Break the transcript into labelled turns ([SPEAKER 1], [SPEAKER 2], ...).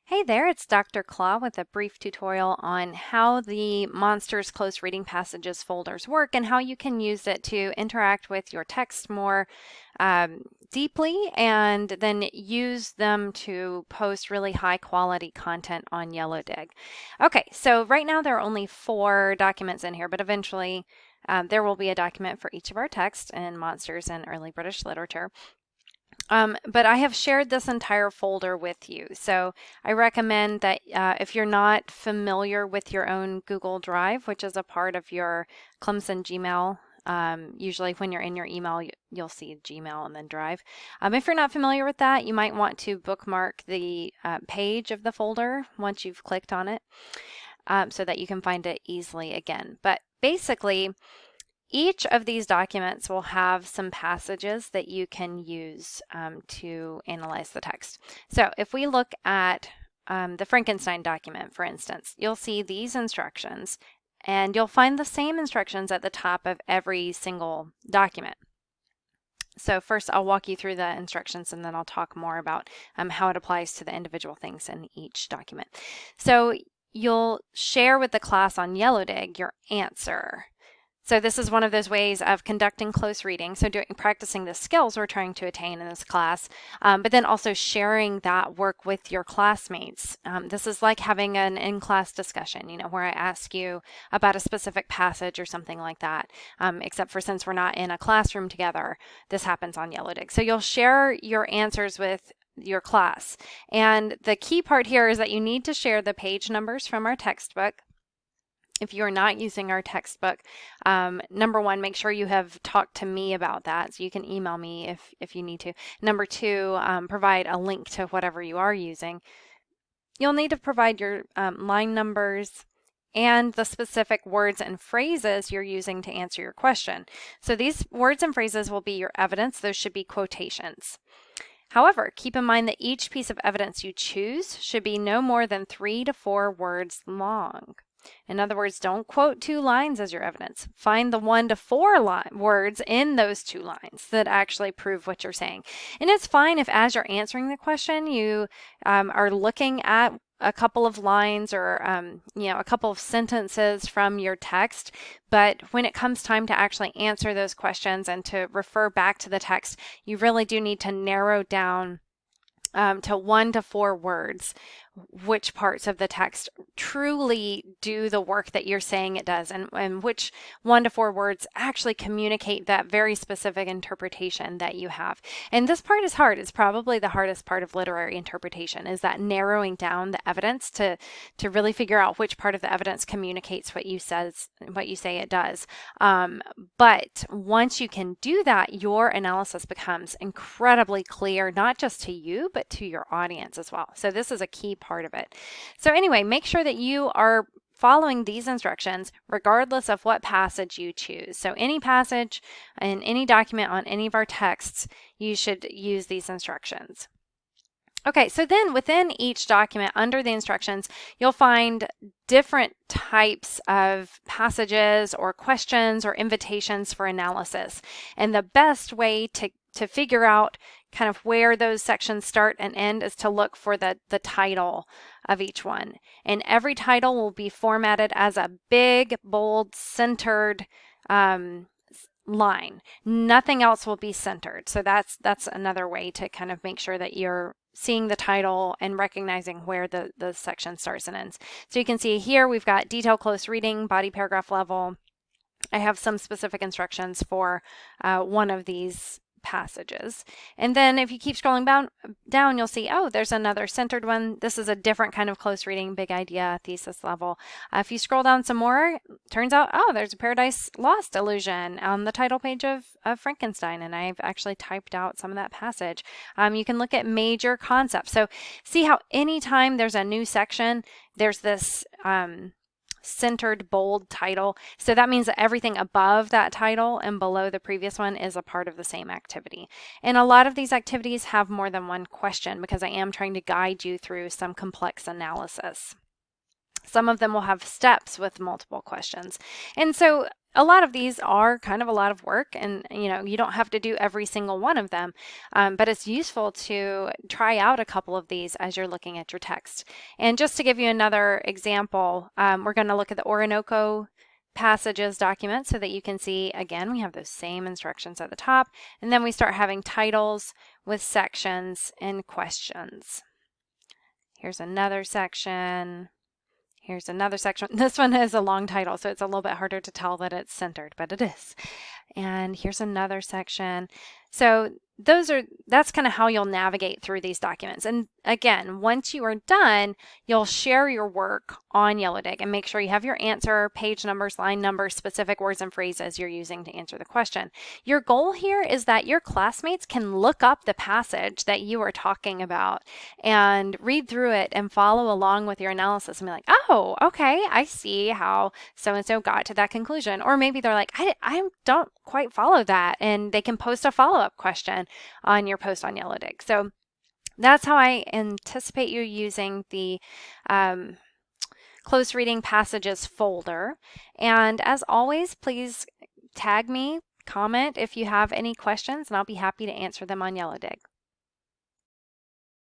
[SPEAKER 1] Hey there, it's Dr. Claw with a brief tutorial on how the Monsters Close Reading Passages folders work and how you can use it to interact with your text more deeply and then use them to post really high quality content on YellowDig. Okay, so right now there are only 4 documents in here, but eventually there will be a document for each of our texts in Monsters and Early British Literature. But I have shared this entire folder with you. So I recommend that if you're not familiar with your own Google Drive, which is a part of your Clemson Gmail, usually when you're in your email, you'll see Gmail and then Drive. If you're not familiar with that, you might want to bookmark the page of the folder once you've clicked on it so that you can find it easily again. But basically, each of these documents will have some passages that you can use to analyze the text. So if we look at the Frankenstein document, for instance, you'll see these instructions, and you'll find the same instructions at the top of every single document. So first I'll walk you through the instructions and then I'll talk more about how it applies to the individual things in each document. So you'll share with the class on YellowDig your answer. So this is one of those ways of conducting close reading, so practicing the skills we're trying to attain in this class, but then also sharing that work with your classmates. This is like having an in-class discussion, where I ask you about a specific passage or something like that, except for since we're not in a classroom together, this happens on YellowDig. So you'll share your answers with your class. And the key part here is that you need to share the page numbers from our textbook. If you're not using our textbook, number one, make sure you have talked to me about that. So you can email me if you need to. Number two, provide a link to whatever you are using. You'll need to provide your line numbers and the specific words and phrases you're using to answer your question. So these words and phrases will be your evidence. Those should be quotations. However, keep in mind that each piece of evidence you choose should be no more than 3 to 4 words long. In other words, don't quote 2 lines as your evidence. Find the 1 to 4 words in those 2 lines that actually prove what you're saying. And it's fine if as you're answering the question, you are looking at a couple of lines or a couple of sentences from your text, but when it comes time to actually answer those questions and to refer back to the text, you really do need to narrow down to 1 to 4 words which parts of the text truly do the work that you're saying it does, and which 1 to 4 words actually communicate that very specific interpretation that you have. And this part is hard. It's probably the hardest part of literary interpretation, is that narrowing down the evidence to really figure out which part of the evidence communicates what you say it does. But once you can do that, your analysis becomes incredibly clear, not just to you, but to your audience as well. So this is a key part of it. So anyway, make sure that you are following these instructions regardless of what passage you choose. So any passage in any document on any of our texts, you should use these instructions. Okay, so then within each document under the instructions, you'll find different types of passages or questions or invitations for analysis. And the best way to figure out kind of where those sections start and end is to look for the title of each one. And every title will be formatted as a big, bold, centered line. Nothing else will be centered. So that's another way to kind of make sure that you're seeing the title and recognizing where the section starts and ends. So you can see here we've got detail close reading, body paragraph level. I have some specific instructions for one of these passages. And then if you keep scrolling down, you'll see, oh, there's another centered one. This is a different kind of close reading, big idea, thesis level. If you scroll down some more, turns out, oh, there's a Paradise Lost allusion on the title page of Frankenstein, and I've actually typed out some of that passage. You can look at major concepts. So see how anytime there's a new section, there's this centered bold title. So that means that everything above that title and below the previous one is a part of the same activity. And a lot of these activities have more than one question because I am trying to guide you through some complex analysis. Some of them will have steps with multiple questions. And so a lot of these are kind of a lot of work, and you don't have to do every single one of them, but it's useful to try out a couple of these as you're looking at your text. And just to give you another example, we're going to look at the Orinoco passages document so that you can see, again, we have those same instructions at the top, and then we start having titles with sections and questions. Here's another section. Here's another section. This one has a long title, so it's a little bit harder to tell that it's centered, but it is. And here's another section. So that's kind of how you'll navigate through these documents. And again, once you are done, you'll share your work on Yellowdig and make sure you have your answer, page numbers, line numbers, specific words and phrases you're using to answer the question. Your goal here is that your classmates can look up the passage that you are talking about and read through it and follow along with your analysis and be like, oh, okay, I see how so-and-so got to that conclusion. Or maybe they're like, I don't quite follow that, and they can post a follow-up question on your post on Yellowdig. So that's how I anticipate you using the close reading passages folder. And as always, please tag me, comment if you have any questions, and I'll be happy to answer them on Yellowdig.